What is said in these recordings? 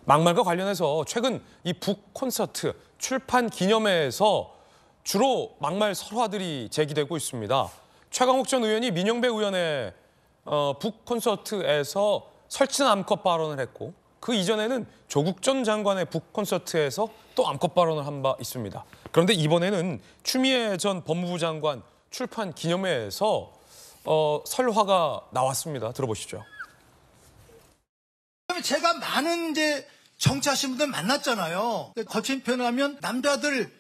막말과 관련해서 최근 이 북 콘서트 출판 기념회에서 주로 막말 설화들이 제기되고 있습니다. 최강욱 전 의원이 민영배 의원의 북 콘서트에서 설친 암컷 발언을 했고 그 이전에는 조국 전 장관의 북 콘서트에서 또 암컷 발언을 한 바 있습니다. 그런데 이번에는 추미애 전 법무부 장관 출판 기념회에서 설화가 나왔습니다. 들어보시죠. 제가 많은 이제 정치하신 분들 만났잖아요. 거친 표현하면 남자들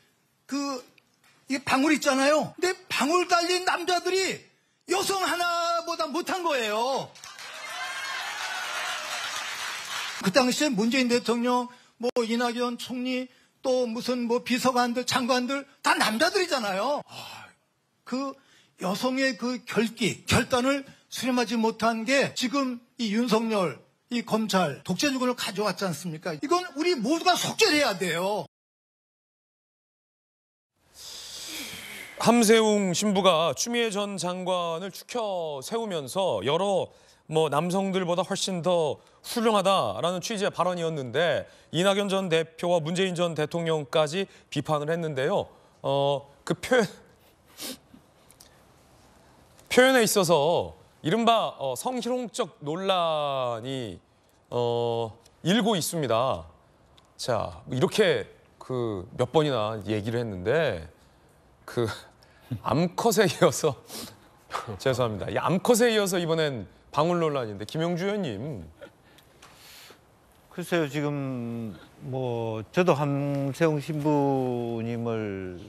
이 방울 있잖아요. 근데 방울 달린 남자들이 여성 하나보다 못한 거예요. 그 당시에 문재인 대통령, 뭐 이낙연 총리, 또 무슨 뭐 비서관들, 장관들 다 남자들이잖아요. 그 여성의 그 결단을 수렴하지 못한 게 지금 이 윤석열, 이 검찰 독재주권을 가져왔지 않습니까? 이건 우리 모두가 속죄해야 돼요. 함세웅 신부가 추미애 전 장관을 추켜 세우면서 여러 남성들보다 훨씬 더 훌륭하다라는 취지의 발언이었는데 이낙연 전 대표와 문재인 전 대통령까지 비판을 했는데요. 그 표현에 있어서 이른바 성희롱적 논란이 일고 있습니다. 자, 이렇게 몇 번이나 얘기를 했는데 암컷에 이어서 죄송합니다. 이 암컷에 이어서 이번엔 방울 논란인데 김영주 의원님. 글쎄요, 지금 저도 함세웅 신부님을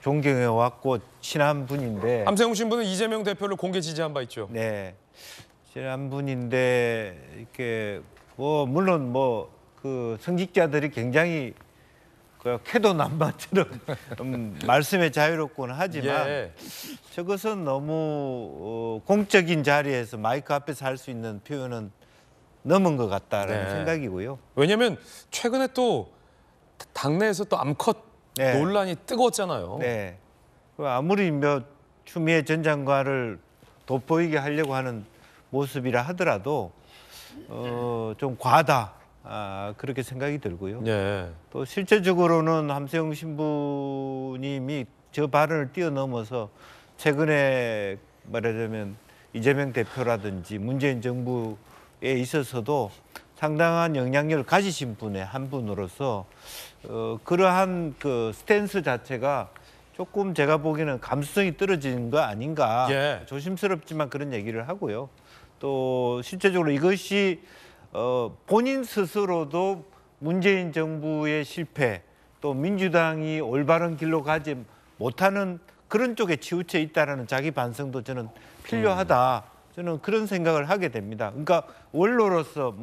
존경해 왔고 친한 분인데. 함세웅 신부는 이재명 대표를 공개 지지한 바 있죠. 네, 친한 분인데 이렇게 물론 그 성직자들이 굉장히 캐도남마처럼 말씀에 자유롭곤 하지만 예. 저것은 너무 공적인 자리에서 마이크 앞에서 할 수 있는 표현은 넘은 것 같다라는 생각이고요. 왜냐하면 최근에 또 당내에서 또 암컷 논란이 뜨거웠잖아요. 네. 아무리 추미애 전 장관을 돋보이게 하려고 하는 모습이라 하더라도 좀 과하다. 그렇게 생각이 들고요. 네. 또 실제적으로는 함세웅 신부님이 저 발언을 뛰어넘어서 최근에 말하자면 이재명 대표라든지 문재인 정부에 있어서도 상당한 영향력을 가지신 분의 한 분으로서 그러한 그 스탠스 자체가 조금 제가 보기에는 감수성이 떨어지는 거 아닌가. 조심스럽지만 그런 얘기를 하고요. 또 실제적으로 이것이 본인 스스로도 문재인 정부의 실패, 또 민주당이 올바른 길로 가지 못하는 그런 쪽에 치우쳐 있다는 자기 반성도 저는 필요하다. 저는 그런 생각을 하게 됩니다. 그러니까 원로로서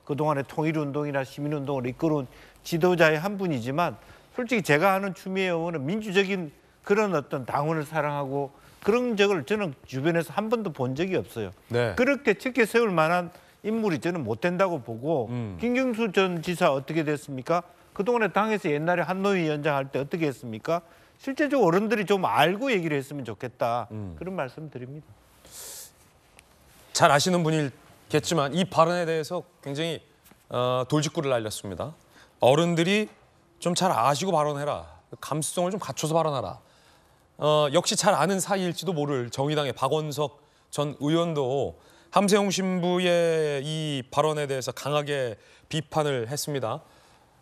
그동안의 통일운동이나 시민운동을 이끌어온 지도자의 한 분이지만 솔직히 제가 아는 추미애 의원은 민주적인 그런 어떤 당원을 사랑하고 그런 적을 저는 주변에서 한 번도 본 적이 없어요. 네. 그렇게 척게 세울 만한 인물이 저는 못 된다고 보고 김경수 전 지사 어떻게 됐습니까? 그동안에 당에서 옛날에 한노위 위원장 할 때 어떻게 했습니까? 실제적으로 어른들이 좀 알고 얘기를 했으면 좋겠다. 그런 말씀 드립니다. 잘 아시는 분이겠지만 이 발언에 대해서 굉장히 돌직구를 날렸습니다. 어른들이 좀 잘 아시고 발언해라. 감수성을 좀 갖춰서 발언하라. 역시 잘 아는 사이일지도 모를 정의당의 박원석 전 의원도 함세웅 신부의 이 발언에 대해서 강하게 비판을 했습니다.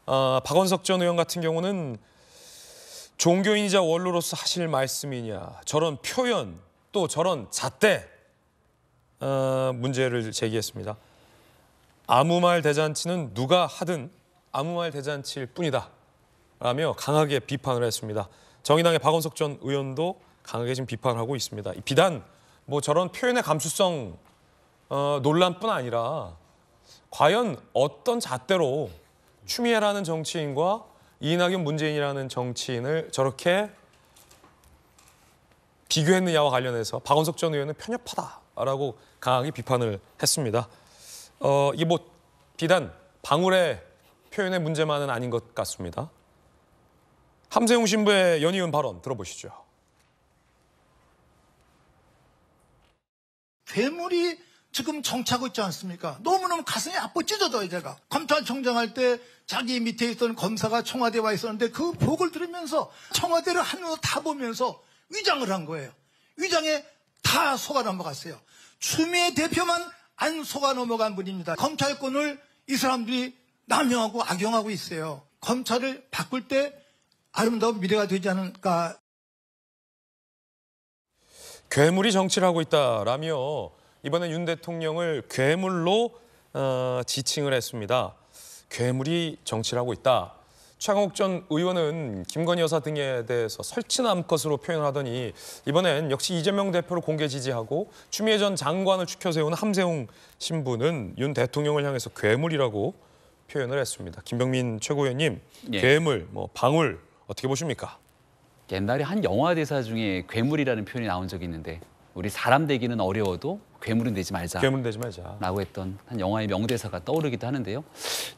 박원석 전 의원 같은 경우는 종교인이자 원로로서 하실 말씀이냐, 저런 표현, 또 저런 잣대 문제를 제기했습니다. 아무 말 대잔치는 누가 하든 아무 말 대잔치일 뿐이다 라며 강하게 비판을 했습니다. 정의당의 박원석 전 의원도 강하게 지금 비판을 하고 있습니다. 비단 저런 표현의 감수성 논란뿐 아니라 과연 어떤 잣대로 추미애라는 정치인과 이낙연 문재인이라는 정치인을 저렇게 비교했느냐와 관련해서 박원석 전 의원은 편협하다라고 강하게 비판을 했습니다. 이게 비단 방울의 표현의 문제만은 아닌 것 같습니다. 함세웅 신부의 연이은 발언 들어보시죠. 괴물이 지금 정치하고 있지 않습니까? 너무너무 가슴이 아파 찢어져요, 제가. 검찰총장 할 때 자기 밑에 있던 검사가 청와대에 와 있었는데 그 보고를 들으면서 청와대를 한눈으로 다 보면서 위장을 한 거예요. 위장에 다 속아 넘어갔어요. 추미애 대표만 안 속아 넘어간 분입니다. 검찰권을 이 사람들이 남용하고 악용하고 있어요. 검찰을 바꿀 때 아름다운 미래가 되지 않을까. 괴물이 정치를 하고 있다라며 이번에 윤 대통령을 괴물로 지칭을 했습니다. 괴물이 정치를 하고 있다. 최강욱 전 의원은 김건희 여사 등에 대해서 설치남 것으로 표현하더니 이번엔 역시 이재명 대표를 공개 지지하고 추미애 전 장관을 추켜 세우는 함세웅 신부는 윤 대통령을 향해서 괴물이라고 표현을 했습니다. 김병민 최고위원님, 예. 괴물, 방울 어떻게 보십니까? 옛날에 한 영화 대사 중에 괴물이라는 표현이 나온 적이 있는데 우리 사람 되기는 어려워도 괴물은 되지 말자. 괴물 되지 말자. 라고 했던 한 영화의 명대사가 떠오르기도 하는데요.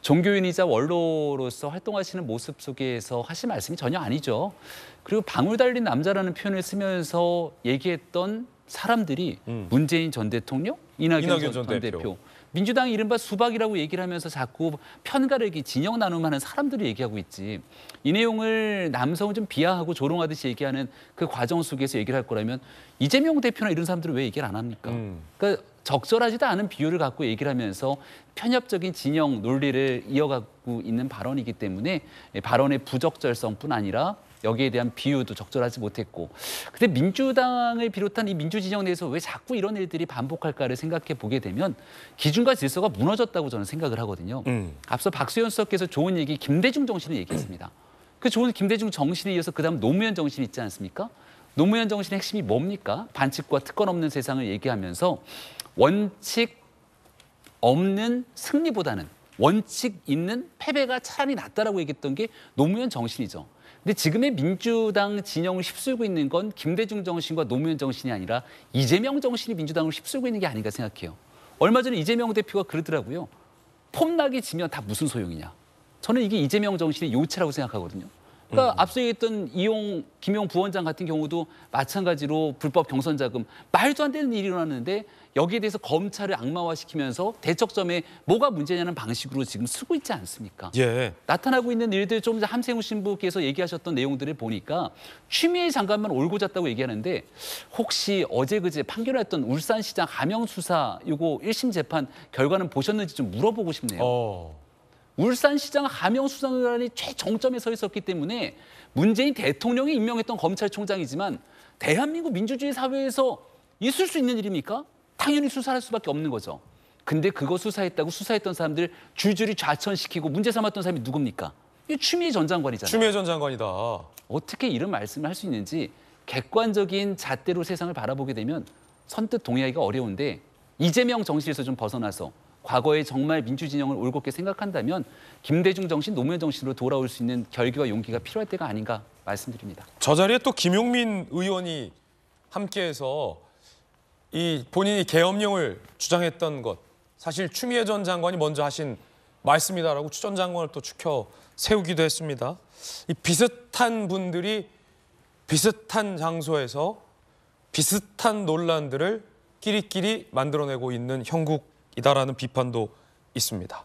종교인이자 원로로서 활동하시는 모습 속에서 하신 말씀이 전혀 아니죠. 그리고 방울 달린 남자라는 표현을 쓰면서 얘기했던 사람들이 문재인 전 대통령, 이낙연 전 대표. 민주당이 이른바 수박이라고 얘기를 하면서 자꾸 편가르기, 진영 나눔하는 사람들이 얘기하고 있지. 이 내용을 남성을 좀 비하하고 조롱하듯이 얘기하는 그 과정 속에서 얘기를 할 거라면 이재명 대표나 이런 사람들은 왜 얘기를 안 합니까? 그러니까 적절하지도 않은 비유를 갖고 얘기를 하면서 편협적인 진영 논리를 이어가고 있는 발언이기 때문에 발언의 부적절성뿐 아니라 여기에 대한 비유도 적절하지 못했고. 근데 민주당을 비롯한 이 민주진영 내에서 왜 자꾸 이런 일들이 반복할까를 생각해 보게 되면 기준과 질서가 무너졌다고 저는 생각을 하거든요. 앞서 박수현 수석께서 좋은 얘기, 김대중 정신을 얘기했습니다. 그 좋은 김대중 정신에 이어서 그다음 노무현 정신이 있지 않습니까? 노무현 정신의 핵심이 뭡니까? 반칙과 특권 없는 세상을 얘기하면서 원칙 없는 승리보다는 원칙 있는 패배가 차라리 낫다라고 얘기했던 게 노무현 정신이죠. 근데 지금의 민주당 진영을 휩쓸고 있는 건 김대중 정신과 노무현 정신이 아니라 이재명 정신이 민주당을 휩쓸고 있는 게 아닌가 생각해요. 얼마 전에 이재명 대표가 그러더라고요. 폼나게 지면 다 무슨 소용이냐. 저는 이게 이재명 정신의 요체라고 생각하거든요. 그러니까 앞서 얘기했던 이용, 김용 부원장 같은 경우도 마찬가지로 불법 경선 자금, 말도 안 되는 일이 일어났는데 여기에 대해서 검찰을 악마화시키면서 대척점에 뭐가 문제냐는 방식으로 지금 쓰고 있지 않습니까? 예. 나타나고 있는 일들 좀 전에 함세웅 신부께서 얘기하셨던 내용들을 보니까 추미애 장관만 올고 잤다고 얘기하는데 혹시 어제 그제 판결했던 울산시장 하명 수사 이거 1심 재판 결과는 보셨는지 좀 물어보고 싶네요. 울산시장 하명 수사관이 최정점에 서 있었기 때문에 문재인 대통령이 임명했던 검찰총장이지만 대한민국 민주주의 사회에서 있을 수 있는 일입니까? 당연히 수사할 수밖에 없는 거죠. 근데 그거 수사했다고 수사했던 사람들 줄줄이 좌천시키고 문제 삼았던 사람이 누굽니까? 이 추미애 전 장관이잖아요. 추미애 전 장관이다. 어떻게 이런 말씀을 할 수 있는지 객관적인 잣대로 세상을 바라보게 되면 선뜻 동의하기가 어려운데 이재명 정신에서 좀 벗어나서 과거에 정말 민주진영을 올곧게 생각한다면 김대중 정신, 노무현 정신으로 돌아올 수 있는 결기와 용기가 필요할 때가 아닌가 말씀드립니다. 저 자리에 또 김용민 의원이 함께해서 이 본인이 계엄령을 주장했던 것, 사실 추미애 전 장관이 먼저 하신 말씀이다라고 추 전 장관을 또 추켜 세우기도 했습니다. 이 비슷한 분들이 비슷한 장소에서 비슷한 논란들을 끼리끼리 만들어내고 있는 형국이다라는 비판도 있습니다.